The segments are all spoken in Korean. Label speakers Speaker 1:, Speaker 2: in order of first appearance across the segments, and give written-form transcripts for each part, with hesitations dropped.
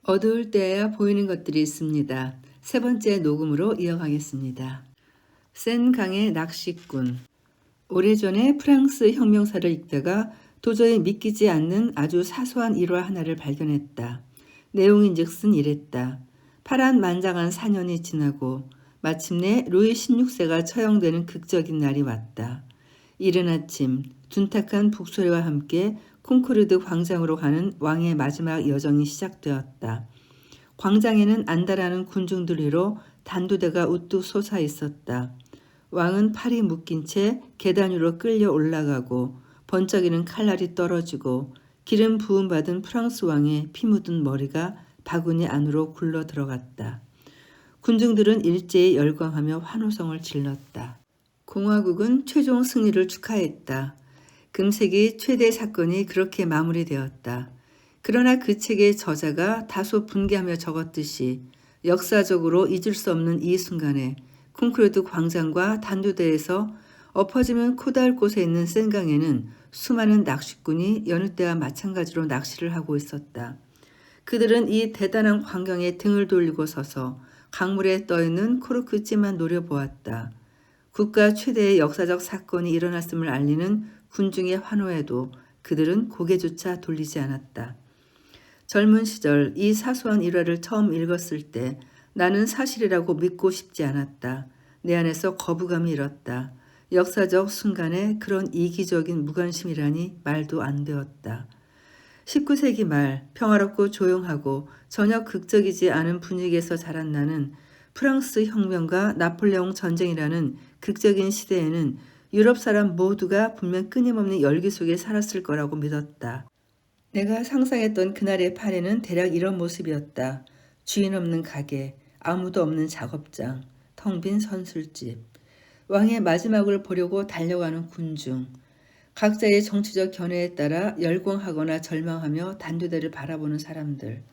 Speaker 1: 어두울 때야 보이는 것들이 있습니다. 세 번째 녹음으로 이어가겠습니다. 센 강의 낚시꾼. 오래전에 프랑스 혁명사를 읽다가 도저히 믿기지 않는 아주 사소한 일화 하나를 발견했다. 내용인즉슨 이랬다. 파란만장한 4년이 지나고 마침내 루이 16세가 처형되는 극적인 날이 왔다. 이른 아침 둔탁한 북소리와 함께 콩코르드 광장으로 가는 왕의 마지막 여정이 시작되었다. 광장에는 안달하는 군중들 위로 단두대가 우뚝 솟아 있었다. 왕은 팔이 묶인 채 계단 위로 끌려 올라가고 번쩍이는 칼날이 떨어지고 기름 부음 받은 프랑스 왕의 피 묻은 머리가 바구니 안으로 굴러 들어갔다. 군중들은 일제히 열광하며 환호성을 질렀다. 공화국은 최종 승리를 축하했다. 금세기 최대 사건이 그렇게 마무리되었다. 그러나 그 책의 저자가 다소 분개하며 적었듯이 역사적으로 잊을 수 없는 이 순간에 콩크루드 광장과 단두대에서 엎어지면 코다할 곳에 있는 센강에는 수많은 낚시꾼이 여느 때와 마찬가지로 낚시를 하고 있었다. 그들은 이 대단한 광경에 등을 돌리고 서서 강물에 떠있는 코르크찜만 노려보았다. 국가 최대의 역사적 사건이 일어났음을 알리는 군중의 환호에도 그들은 고개조차 돌리지 않았다. 젊은 시절 이 사소한 일화를 처음 읽었을 때 나는 사실이라고 믿고 싶지 않았다. 내 안에서 거부감이 일었다. 역사적 순간에 그런 이기적인 무관심이라니 말도 안 되었다. 19세기 말 평화롭고 조용하고 전혀 극적이지 않은 분위기에서 자란 나는 프랑스 혁명과 나폴레옹 전쟁이라는 극적인 시대에는 유럽 사람 모두가 분명 끊임없는 열기 속에 살았을 거라고 믿었다. 내가 상상했던 그날의 파리는 대략 이런 모습이었다. 주인 없는 가게, 아무도 없는 작업장, 텅 빈 선술집, 왕의 마지막을 보려고 달려가는 군중, 각자의 정치적 견해에 따라 열광하거나 절망하며 단두대를 바라보는 사람들.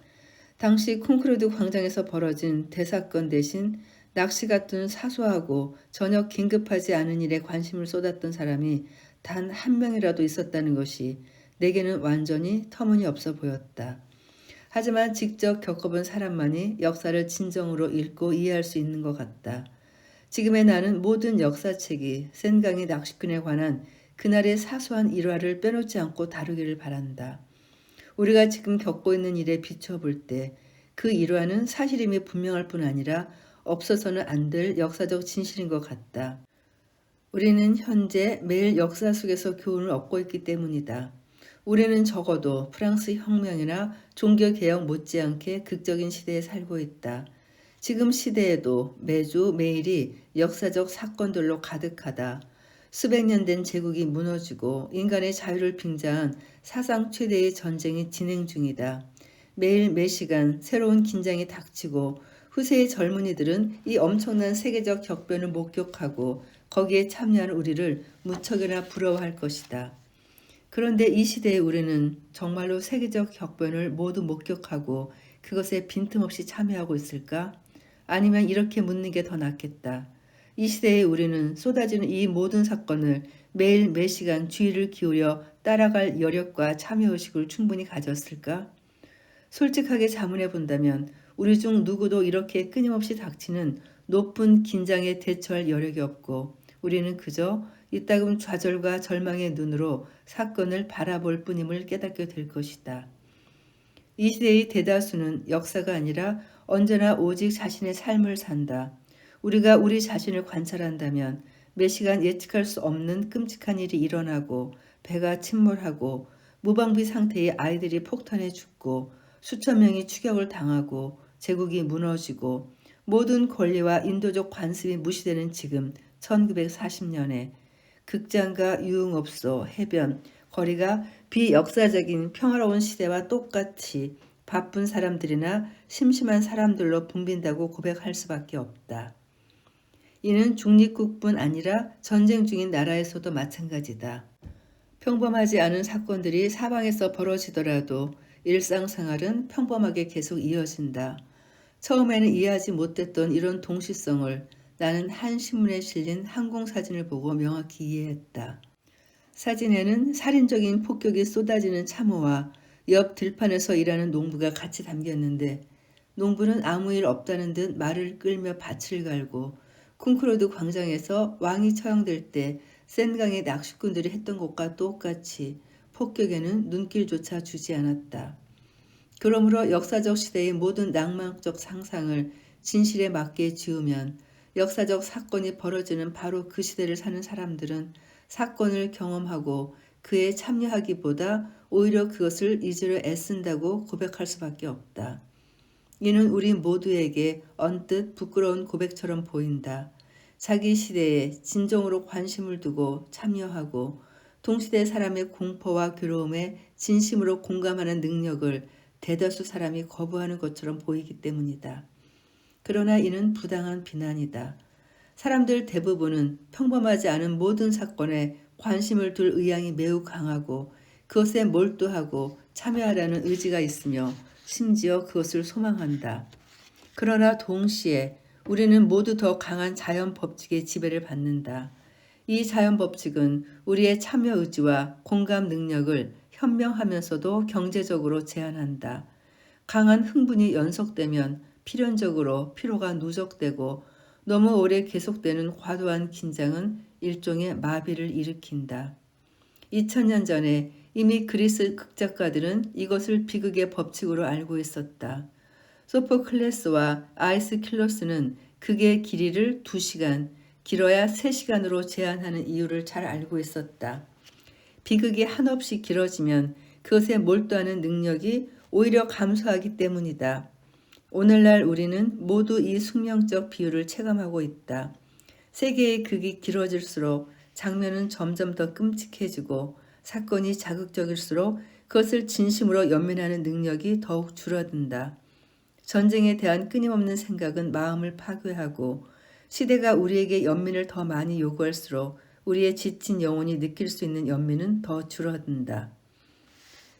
Speaker 1: 당시 콩크루드 광장에서 벌어진 대사건 대신 낚시 같은 사소하고 전혀 긴급하지 않은 일에 관심을 쏟았던 사람이 단 한 명이라도 있었다는 것이 내게는 완전히 터무니없어 보였다. 하지만 직접 겪어본 사람만이 역사를 진정으로 읽고 이해할 수 있는 것 같다. 지금의 나는 모든 역사책이 센강의 낚시꾼에 관한 그날의 사소한 일화를 빼놓지 않고 다루기를 바란다. 우리가 지금 겪고 있는 일에 비춰볼 때 그 일화는 사실임이 분명할 뿐 아니라 없어서는 안 될 역사적 진실인 것 같다. 우리는 현재 매일 역사 속에서 교훈을 얻고 있기 때문이다. 우리는 적어도 프랑스 혁명이나 종교개혁 못지않게 극적인 시대에 살고 있다. 지금 시대에도 매주 매일이 역사적 사건들로 가득하다. 수백 년 된 제국이 무너지고 인간의 자유를 빙자한 사상 최대의 전쟁이 진행 중이다. 매일 매시간 새로운 긴장이 닥치고 후세의 젊은이들은 이 엄청난 세계적 격변을 목격하고 거기에 참여하는 우리를 무척이나 부러워할 것이다. 그런데 이 시대에 우리는 정말로 세계적 격변을 모두 목격하고 그것에 빈틈없이 참여하고 있을까? 아니면 이렇게 묻는 게 더 낫겠다. 이 시대에 우리는 쏟아지는 이 모든 사건을 매일 매시간 주의를 기울여 따라갈 여력과 참여의식을 충분히 가졌을까? 솔직하게 자문해 본다면 우리 중 누구도 이렇게 끊임없이 닥치는 높은 긴장에 대처할 여력이 없고 우리는 그저 이따금 좌절과 절망의 눈으로 사건을 바라볼 뿐임을 깨닫게 될 것이다. 이 시대의 대다수는 역사가 아니라 언제나 오직 자신의 삶을 산다. 우리가 우리 자신을 관찰한다면 몇 시간 예측할 수 없는 끔찍한 일이 일어나고 배가 침몰하고 무방비 상태의 아이들이 폭탄에 죽고 수천 명이 추격을 당하고 제국이 무너지고 모든 권리와 인도적 관습이 무시되는 지금 1940년에 극장과 유흥업소, 해변, 거리가 비역사적인 평화로운 시대와 똑같이 바쁜 사람들이나 심심한 사람들로 붐빈다고 고백할 수밖에 없다. 이는 중립국뿐 아니라 전쟁 중인 나라에서도 마찬가지다. 평범하지 않은 사건들이 사방에서 벌어지더라도 일상생활은 평범하게 계속 이어진다. 처음에는 이해하지 못했던 이런 동시성을 나는 한 신문에 실린 항공사진을 보고 명확히 이해했다. 사진에는 살인적인 폭격이 쏟아지는 참호와 옆 들판에서 일하는 농부가 같이 담겼는데 농부는 아무 일 없다는 듯 말을 끌며 밭을 갈고 콩크로드 광장에서 왕이 처형될 때 센강의 낚시꾼들이 했던 것과 똑같이 폭격에는 눈길조차 주지 않았다. 그러므로 역사적 시대의 모든 낭만적 상상을 진실에 맞게 지으면 역사적 사건이 벌어지는 바로 그 시대를 사는 사람들은 사건을 경험하고 그에 참여하기보다 오히려 그것을 잊으려 애쓴다고 고백할 수밖에 없다. 이는 우리 모두에게 언뜻 부끄러운 고백처럼 보인다. 자기 시대에 진정으로 관심을 두고 참여하고 동시대 사람의 공포와 괴로움에 진심으로 공감하는 능력을 대다수 사람이 거부하는 것처럼 보이기 때문이다. 그러나 이는 부당한 비난이다. 사람들 대부분은 평범하지 않은 모든 사건에 관심을 둘 의향이 매우 강하고 그것에 몰두하고 참여하려는 의지가 있으며 심지어 그것을 소망한다. 그러나 동시에 우리는 모두 더 강한 자연 법칙의 지배를 받는다. 이 자연 법칙은 우리의 참여 의지와 공감 능력을 현명하면서도 경제적으로 제한한다. 강한 흥분이 연속되면 필연적으로 피로가 누적되고 너무 오래 계속되는 과도한 긴장은 일종의 마비를 일으킨다. 2000년 전에 이미 그리스 극작가들은 이것을 비극의 법칙으로 알고 있었다. 소포클레스와 아이스킬로스는 극의 길이를 2시간, 길어야 3시간으로 제한하는 이유를 잘 알고 있었다. 비극이 한없이 길어지면 그것에 몰두하는 능력이 오히려 감소하기 때문이다. 오늘날 우리는 모두 이 숙명적 비율을 체감하고 있다. 세계의 극이 길어질수록 장면은 점점 더 끔찍해지고 사건이 자극적일수록 그것을 진심으로 연민하는 능력이 더욱 줄어든다. 전쟁에 대한 끊임없는 생각은 마음을 파괴하고 시대가 우리에게 연민을 더 많이 요구할수록 우리의 지친 영혼이 느낄 수 있는 연민은 더 줄어든다.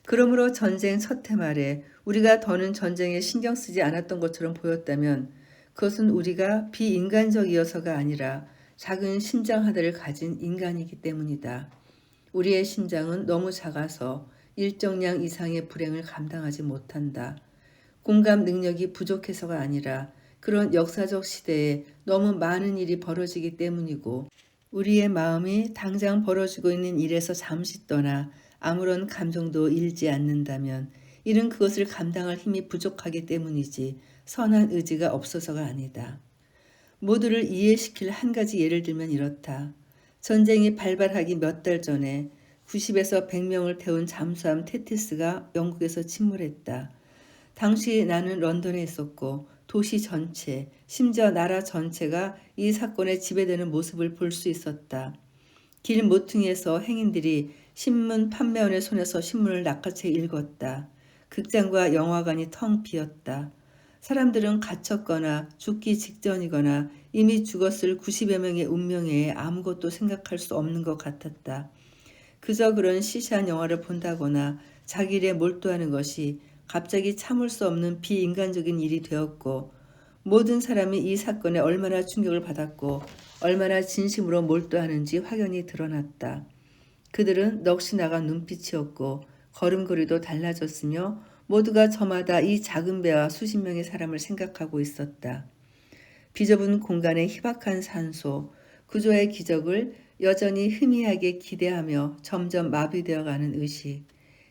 Speaker 1: 그러므로 전쟁 첫 해 말에 우리가 더는 전쟁에 신경 쓰지 않았던 것처럼 보였다면 그것은 우리가 비인간적이어서가 아니라 작은 심장 하나를 가진 인간이기 때문이다. 우리의 심장은 너무 작아서 일정량 이상의 불행을 감당하지 못한다. 공감 능력이 부족해서가 아니라 그런 역사적 시대에 너무 많은 일이 벌어지기 때문이고 우리의 마음이 당장 벌어지고 있는 일에서 잠시 떠나 아무런 감정도 일지 않는다면 이는 그것을 감당할 힘이 부족하기 때문이지 선한 의지가 없어서가 아니다. 모두를 이해시킬 한 가지 예를 들면 이렇다. 전쟁이 발발하기 몇 달 전에 90에서 100명을 태운 잠수함 테티스가 영국에서 침몰했다. 당시 나는 런던에 있었고 도시 전체, 심지어 나라 전체가 이 사건에 지배되는 모습을 볼 수 있었다. 길 모퉁이에서 행인들이 신문 판매원의 손에서 신문을 낚아채 읽었다. 극장과 영화관이 텅 비었다. 사람들은 갇혔거나 죽기 직전이거나 이미 죽었을 90여 명의 운명에 아무것도 생각할 수 없는 것 같았다. 그저 그런 시시한 영화를 본다거나 자기 일에 몰두하는 것이 갑자기 참을 수 없는 비인간적인 일이 되었고 모든 사람이 이 사건에 얼마나 충격을 받았고 얼마나 진심으로 몰두하는지 확연히 드러났다. 그들은 넋이 나간 눈빛이었고 걸음걸이도 달라졌으며 모두가 저마다 이 작은 배와 수십 명의 사람을 생각하고 있었다. 비좁은 공간의 희박한 산소, 구조의 기적을 여전히 희미하게 기대하며 점점 마비되어가는 의식,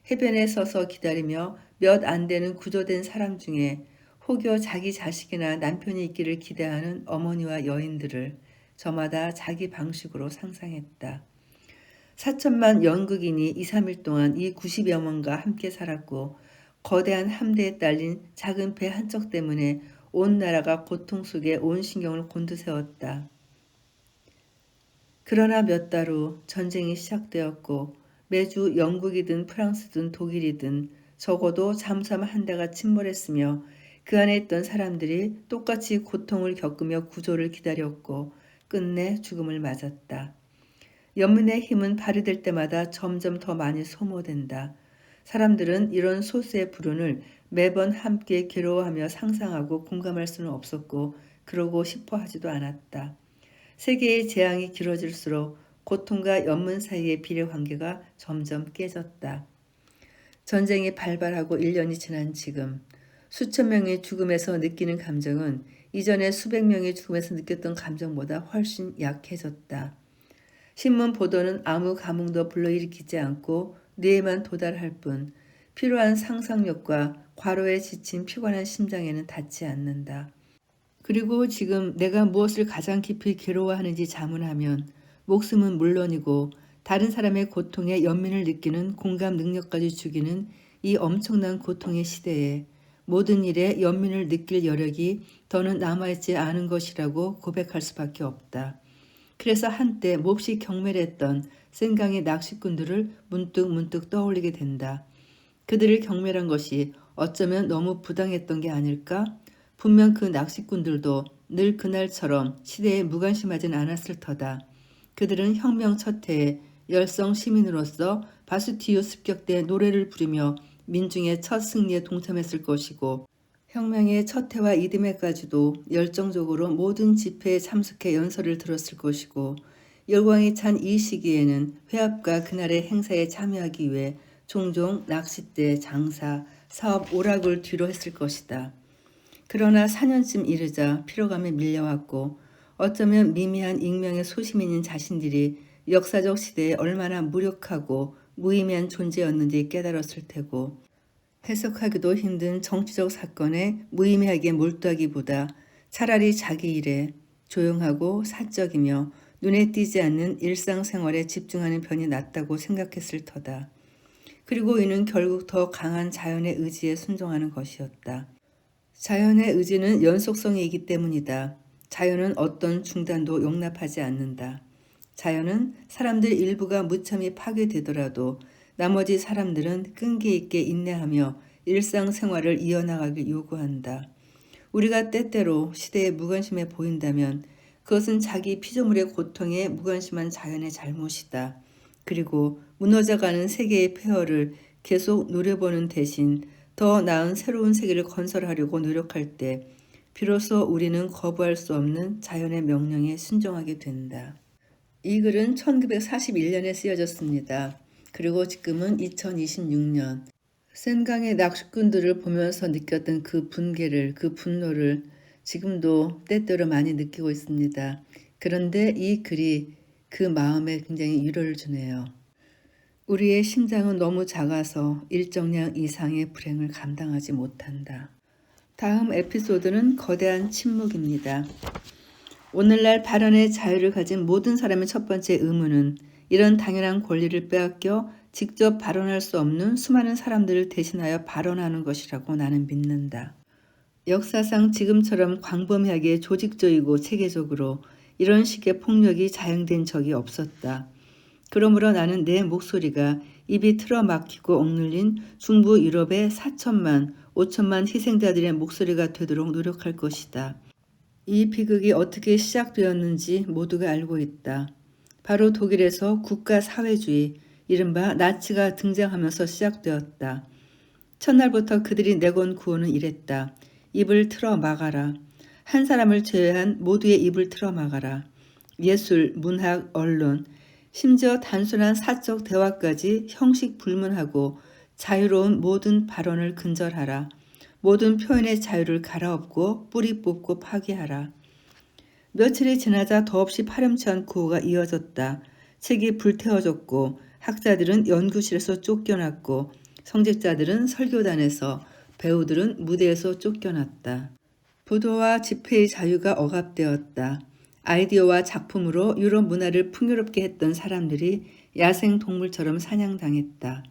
Speaker 1: 해변에 서서 기다리며 몇 안 되는 구조된 사람 중에 혹여 자기 자식이나 남편이 있기를 기대하는 어머니와 여인들을 저마다 자기 방식으로 상상했다. 4천만 연극인이 2, 3일 동안 이 90여 명과 함께 살았고 거대한 함대에 딸린 작은 배 한 척 때문에 온 나라가 고통 속에 온 신경을 곤두세웠다. 그러나 몇 달 후 전쟁이 시작되었고 매주 영국이든 프랑스든 독일이든 적어도 잠수함 한 대가 침몰했으며 그 안에 있던 사람들이 똑같이 고통을 겪으며 구조를 기다렸고 끝내 죽음을 맞았다. 연민의 힘은 발휘될 때마다 점점 더 많이 소모된다. 사람들은 이런 소수의 불운을 매번 함께 괴로워하며 상상하고 공감할 수는 없었고 그러고 싶어 하지도 않았다. 세계의 재앙이 길어질수록 고통과 연민 사이의 비례관계가 점점 깨졌다. 전쟁이 발발하고 1년이 지난 지금 수천 명의 죽음에서 느끼는 감정은 이전에 수백 명의 죽음에서 느꼈던 감정보다 훨씬 약해졌다. 신문 보도는 아무 감흥도 불러일으키지 않고 뇌에만 도달할 뿐 필요한 상상력과 과로에 지친 피곤한 심장에는 닿지 않는다. 그리고 지금 내가 무엇을 가장 깊이 괴로워하는지 자문하면 목숨은 물론이고 다른 사람의 고통에 연민을 느끼는 공감 능력까지 죽이는 이 엄청난 고통의 시대에 모든 일에 연민을 느낄 여력이 더는 남아있지 않은 것이라고 고백할 수밖에 없다. 그래서 한때 몹시 경멸했던 센강의 낚시꾼들을 문득 떠올리게 된다. 그들을 경멸한 것이 어쩌면 너무 부당했던 게 아닐까? 분명 그 낚시꾼들도 늘 그날처럼 시대에 무관심하진 않았을 터다. 그들은 혁명 첫 해에 열성 시민으로서 바스티유 습격대 노래를 부르며 민중의 첫 승리에 동참했을 것이고 혁명의 첫 해와 이듬해까지도 열정적으로 모든 집회에 참석해 연설을 들었을 것이고 열광이 찬 이 시기에는 회합과 그날의 행사에 참여하기 위해 종종 낚싯대, 장사, 사업 오락을 뒤로 했을 것이다. 그러나 4년쯤 이르자 피로감에 밀려왔고 어쩌면 미미한 익명의 소시민인 자신들이 역사적 시대에 얼마나 무력하고 무의미한 존재였는지 깨달았을 테고 해석하기도 힘든 정치적 사건에 무의미하게 몰두하기보다 차라리 자기 일에 조용하고 사적이며 눈에 띄지 않는 일상생활에 집중하는 편이 낫다고 생각했을 터다. 그리고 이는 결국 더 강한 자연의 의지에 순종하는 것이었다. 자연의 의지는 연속성이기 때문이다. 자연은 어떤 중단도 용납하지 않는다. 자연은 사람들 일부가 무참히 파괴되더라도 나머지 사람들은 끈기 있게 인내하며 일상생활을 이어나가길 요구한다. 우리가 때때로 시대에 무관심해 보인다면 그것은 자기 피조물의 고통에 무관심한 자연의 잘못이다. 그리고 무너져가는 세계의 폐허를 계속 누려보는 대신 더 나은 새로운 세계를 건설하려고 노력할 때 비로소 우리는 거부할 수 없는 자연의 명령에 순종하게 된다. 이 글은 1941년에 쓰여졌습니다. 그리고 지금은 2026년. 센강의 낚시꾼들을 보면서 느꼈던 그 분개를, 그 분노를 지금도 때때로 많이 느끼고 있습니다. 그런데 이 글이 그 마음에 굉장히 위로를 주네요. 우리의 심장은 너무 작아서 일정량 이상의 불행을 감당하지 못한다. 다음 에피소드는 거대한 침묵입니다. 오늘날 발언의 자유를 가진 모든 사람의 첫 번째 의무는 이런 당연한 권리를 빼앗겨 직접 발언할 수 없는 수많은 사람들을 대신하여 발언하는 것이라고 나는 믿는다. 역사상 지금처럼 광범위하게 조직적이고 체계적으로 이런 식의 폭력이 자행된 적이 없었다. 그러므로 나는 내 목소리가 입이 틀어막히고 억눌린 중부 유럽의 4천만, 5천만 희생자들의 목소리가 되도록 노력할 것이다. 이 비극이 어떻게 시작되었는지 모두가 알고 있다. 바로 독일에서 국가사회주의, 이른바 나치가 등장하면서 시작되었다. 첫날부터 그들이 내건 구호는 이랬다. 입을 틀어 막아라. 한 사람을 제외한 모두의 입을 틀어 막아라. 예술, 문학, 언론, 심지어 단순한 사적 대화까지 형식 불문하고 자유로운 모든 발언을 근절하라. 모든 표현의 자유를 갈아엎고 뿌리 뽑고 파괴하라. 며칠이 지나자 더없이 파렴치한 구호가 이어졌다. 책이 불태워졌고 학자들은 연구실에서 쫓겨났고 성직자들은 설교단에서 배우들은 무대에서 쫓겨났다. 보도와 집회의 자유가 억압되었다. 아이디어와 작품으로 유럽 문화를 풍요롭게 했던 사람들이 야생 동물처럼 사냥당했다.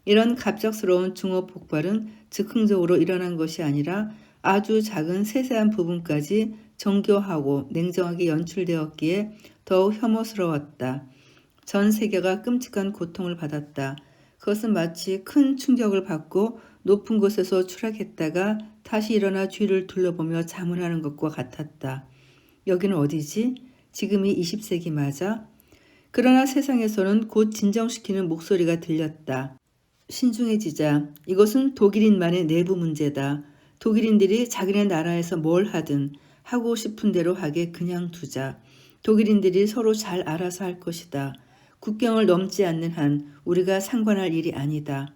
Speaker 1: 이런 갑작스러운 중호 폭발은 즉흥적으로 일어난 것이 아니라 아주 작은 세세한 부분까지 정교하고 냉정하게 연출되었기에 더욱 혐오스러웠다. 전 세계가 끔찍한 고통을 받았다. 그것은 마치 큰 충격을 받고 높은 곳에서 추락했다가 다시 일어나 뒤를 둘러보며 자문하는 것과 같았다. 여기는 어디지? 지금이 20세기 맞아? 그러나 세상에서는 곧 진정시키는 목소리가 들렸다. 신중해지자. 이것은 독일인만의 내부 문제다. 독일인들이 자기네 나라에서 뭘 하든 하고 싶은 대로 하게 그냥 두자. 독일인들이 서로 잘 알아서 할 것이다. 국경을 넘지 않는 한 우리가 상관할 일이 아니다.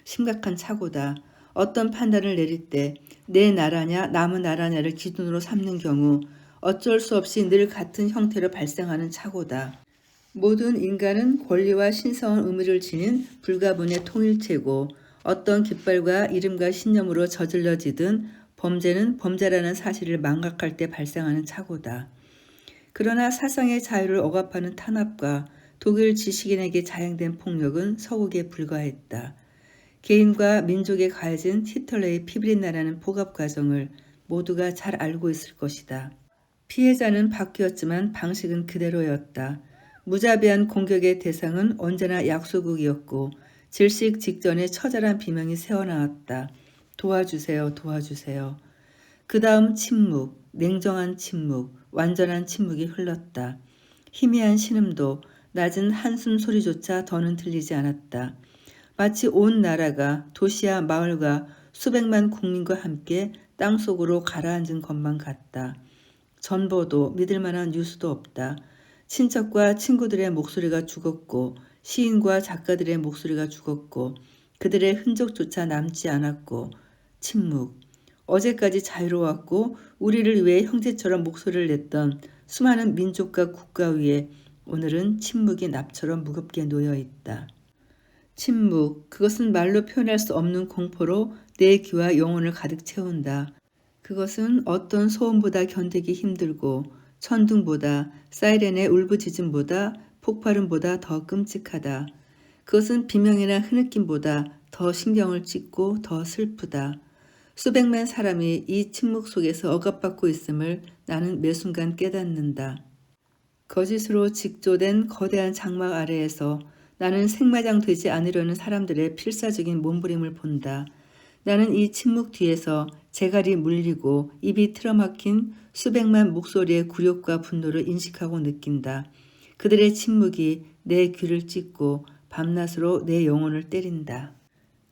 Speaker 1: 심각한 착오다. 어떤 판단을 내릴 때 내 나라냐 남의 나라냐를 기준으로 삼는 경우 어쩔 수 없이 늘 같은 형태로 발생하는 착오다. 모든 인간은 권리와 신성한 의미를 지닌 불가분의 통일체고 어떤 깃발과 이름과 신념으로 저질러지든 범죄는 범죄라는 사실을 망각할 때 발생하는 착오다. 그러나 사상의 자유를 억압하는 탄압과 독일 지식인에게 자행된 폭력은 서국에 불과했다. 개인과 민족에 가해진 히틀러의 피비린 나라는 복압 과정을 모두가 잘 알고 있을 것이다. 피해자는 바뀌었지만 방식은 그대로였다. 무자비한 공격의 대상은 언제나 약소국이었고 질식 직전에 처절한 비명이 새어나왔다. 도와주세요, 도와주세요. 그 다음 침묵, 냉정한 침묵, 완전한 침묵이 흘렀다. 희미한 신음도 낮은 한숨 소리조차 더는 들리지 않았다. 마치 온 나라가 도시와 마을과 수백만 국민과 함께 땅속으로 가라앉은 것만 같다. 전보도 믿을 만한 뉴스도 없다. 친척과 친구들의 목소리가 죽었고 시인과 작가들의 목소리가 죽었고 그들의 흔적조차 남지 않았고 침묵. 어제까지 자유로웠고 우리를 위해 형제처럼 목소리를 냈던 수많은 민족과 국가 위에 오늘은 침묵이 납처럼 무겁게 놓여 있다. 침묵, 그것은 말로 표현할 수 없는 공포로 내 귀와 영혼을 가득 채운다. 그것은 어떤 소음보다 견디기 힘들고 천둥보다 사이렌의 울부짖음보다 폭발음보다 더 끔찍하다. 그것은 비명이나 흐느낌보다 더 신경을 찢고 더 슬프다. 수백만 사람이 이 침묵 속에서 억압받고 있음을 나는 매 순간 깨닫는다. 거짓으로 직조된 거대한 장막 아래에서 나는 생마장 되지 않으려는 사람들의 필사적인 몸부림을 본다. 나는 이 침묵 뒤에서 재갈이 물리고 입이 틀어막힌 수백만 목소리의 굴욕과 분노를 인식하고 느낀다. 그들의 침묵이 내 귀를 찢고 밤낮으로 내 영혼을 때린다.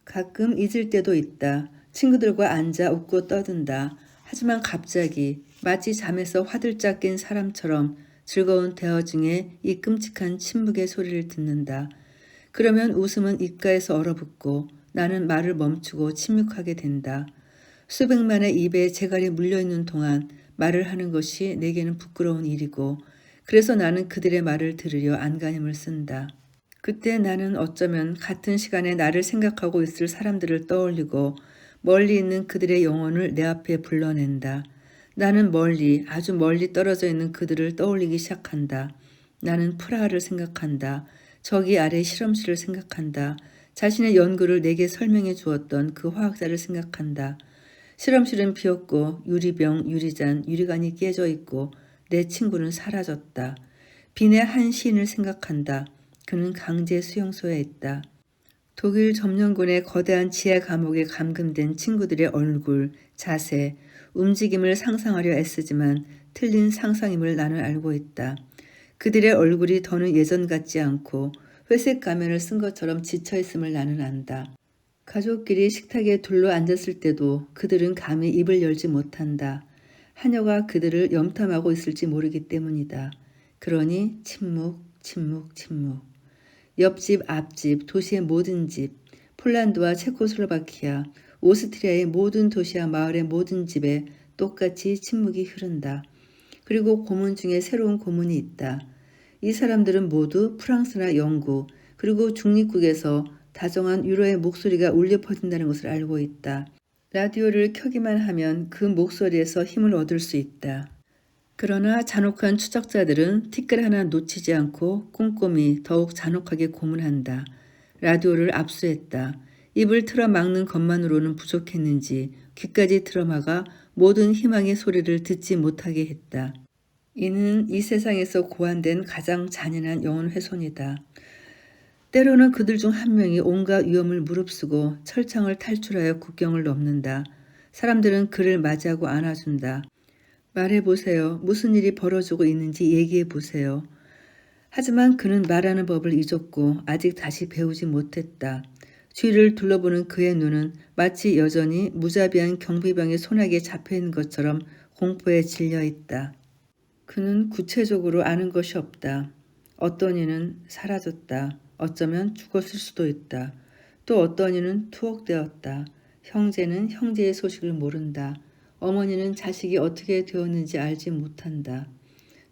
Speaker 1: 가끔 잊을 때도 있다. 친구들과 앉아 웃고 떠든다. 하지만 갑자기 마치 잠에서 화들짝 깬 사람처럼 즐거운 대화 중에 이 끔찍한 침묵의 소리를 듣는다. 그러면 웃음은 입가에서 얼어붙고 나는 말을 멈추고 침묵하게 된다. 수백만의 입에 재갈이 물려있는 동안 말을 하는 것이 내게는 부끄러운 일이고 그래서 나는 그들의 말을 들으려 안간힘을 쓴다. 그때 나는 어쩌면 같은 시간에 나를 생각하고 있을 사람들을 떠올리고 멀리 있는 그들의 영혼을 내 앞에 불러낸다. 나는 멀리 아주 멀리 떨어져 있는 그들을 떠올리기 시작한다. 나는 프라하를 생각한다. 저기 아래 실험실을 생각한다. 자신의 연구를 내게 설명해 주었던 그 화학자를 생각한다. 실험실은 비었고 유리병, 유리잔, 유리관이 깨져 있고 내 친구는 사라졌다. 빈의 한 시인을 생각한다. 그는 강제 수용소에 있다. 독일 점령군의 거대한 지하 감옥에 감금된 친구들의 얼굴, 자세, 움직임을 상상하려 애쓰지만 틀린 상상임을 나는 알고 있다. 그들의 얼굴이 더는 예전 같지 않고 회색 가면을 쓴 것처럼 지쳐있음을 나는 안다. 가족끼리 식탁에 둘러 앉았을 때도 그들은 감히 입을 열지 못한다. 하녀가 그들을 염탐하고 있을지 모르기 때문이다. 그러니 침묵, 침묵, 침묵. 옆집, 앞집, 도시의 모든 집, 폴란드와 체코슬로바키아, 오스트리아의 모든 도시와 마을의 모든 집에 똑같이 침묵이 흐른다. 그리고 고문 중에 새로운 고문이 있다. 이 사람들은 모두 프랑스나 영국 그리고 중립국에서 다정한 위로의 목소리가 울려 퍼진다는 것을 알고 있다. 라디오를 켜기만 하면 그 목소리에서 힘을 얻을 수 있다. 그러나 잔혹한 추적자들은 티끌 하나 놓치지 않고 꼼꼼히 더욱 잔혹하게 고문한다. 라디오를 압수했다. 입을 틀어 막는 것만으로는 부족했는지 귀까지 틀어막아 모든 희망의 소리를 듣지 못하게 했다. 이는 이 세상에서 고안된 가장 잔인한 영혼 훼손이다. 때로는 그들 중 한 명이 온갖 위험을 무릅쓰고 철창을 탈출하여 국경을 넘는다. 사람들은 그를 맞이하고 안아준다. 말해보세요. 무슨 일이 벌어지고 있는지 얘기해보세요. 하지만 그는 말하는 법을 잊었고 아직 다시 배우지 못했다. 주위를 둘러보는 그의 눈은 마치 여전히 무자비한 경비병의 손아귀에 잡혀있는 것처럼 공포에 질려있다. 그는 구체적으로 아는 것이 없다. 어떤 이는 사라졌다. 어쩌면 죽었을 수도 있다. 또 어떤 이는 투옥되었다. 형제는 형제의 소식을 모른다. 어머니는 자식이 어떻게 되었는지 알지 못한다.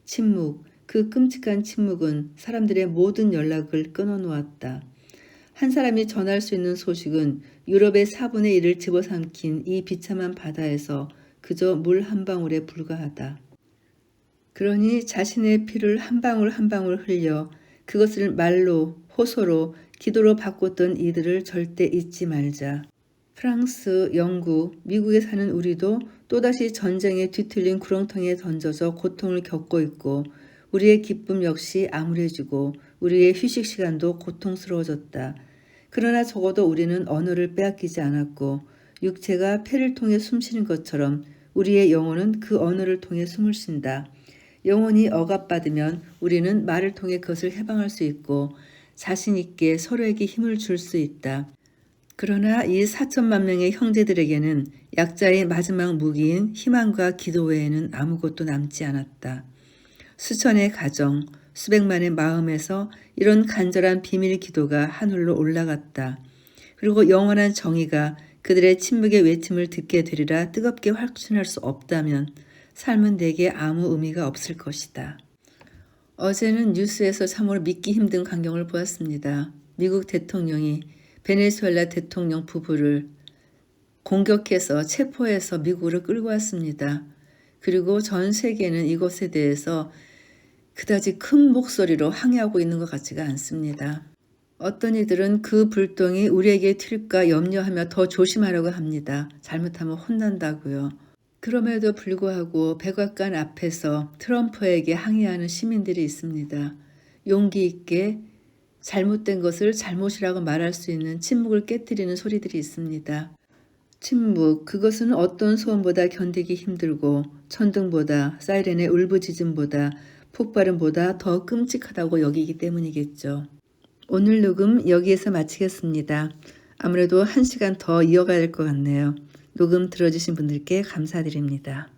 Speaker 1: 침묵, 그 끔찍한 침묵은 사람들의 모든 연락을 끊어놓았다. 한 사람이 전할 수 있는 소식은 유럽의 4분의 1을 집어삼킨 이 비참한 바다에서 그저 물 한 방울에 불과하다. 그러니 자신의 피를 한 방울 한 방울 흘려 그것을 말로, 호소로, 기도로 바꿨던 이들을 절대 잊지 말자. 프랑스, 영국, 미국에 사는 우리도 또다시 전쟁에 뒤틀린 구렁텅이에 던져서 고통을 겪고 있고 우리의 기쁨 역시 암울해지고 우리의 휴식 시간도 고통스러워졌다. 그러나 적어도 우리는 언어를 빼앗기지 않았고 육체가 폐를 통해 숨쉬는 것처럼 우리의 영혼은 그 언어를 통해 숨을 쉰다. 영혼이 억압받으면 우리는 말을 통해 그것을 해방할 수 있고 자신 있게 서로에게 힘을 줄 수 있다. 그러나 이 4천만 명의 형제들에게는 약자의 마지막 무기인 희망과 기도 외에는 아무것도 남지 않았다. 수천의 가정, 수백만의 마음에서 이런 간절한 비밀 기도가 하늘로 올라갔다. 그리고 영원한 정의가 그들의 침묵의 외침을 듣게 되리라 뜨겁게 확신할 수 없다면 삶은 내게 아무 의미가 없을 것이다. 어제는 뉴스에서 참으로 믿기 힘든 광경을 보았습니다. 미국 대통령이 베네수엘라 대통령 부부를 공격해서 체포해서 미국으로 끌고 왔습니다. 그리고 전 세계는 이것에 대해서 그다지 큰 목소리로 항의하고 있는 것 같지가 않습니다. 어떤 이들은 그 불똥이 우리에게 튈까 염려하며 더 조심하려고 합니다. 잘못하면 혼난다고요. 그럼에도 불구하고 백악관 앞에서 트럼프에게 항의하는 시민들이 있습니다. 용기 있게 잘못된 것을 잘못이라고 말할 수 있는 침묵을 깨뜨리는 소리들이 있습니다. 침묵, 그것은 어떤 소음보다 견디기 힘들고 천둥보다, 사이렌의 울부짖음보다, 폭발음보다 더 끔찍하다고 여기기 때문이겠죠. 오늘 녹음 여기에서 마치겠습니다. 아무래도 1시간 더 이어가야 될 것 같네요. 녹음 들어주신 분들께 감사드립니다.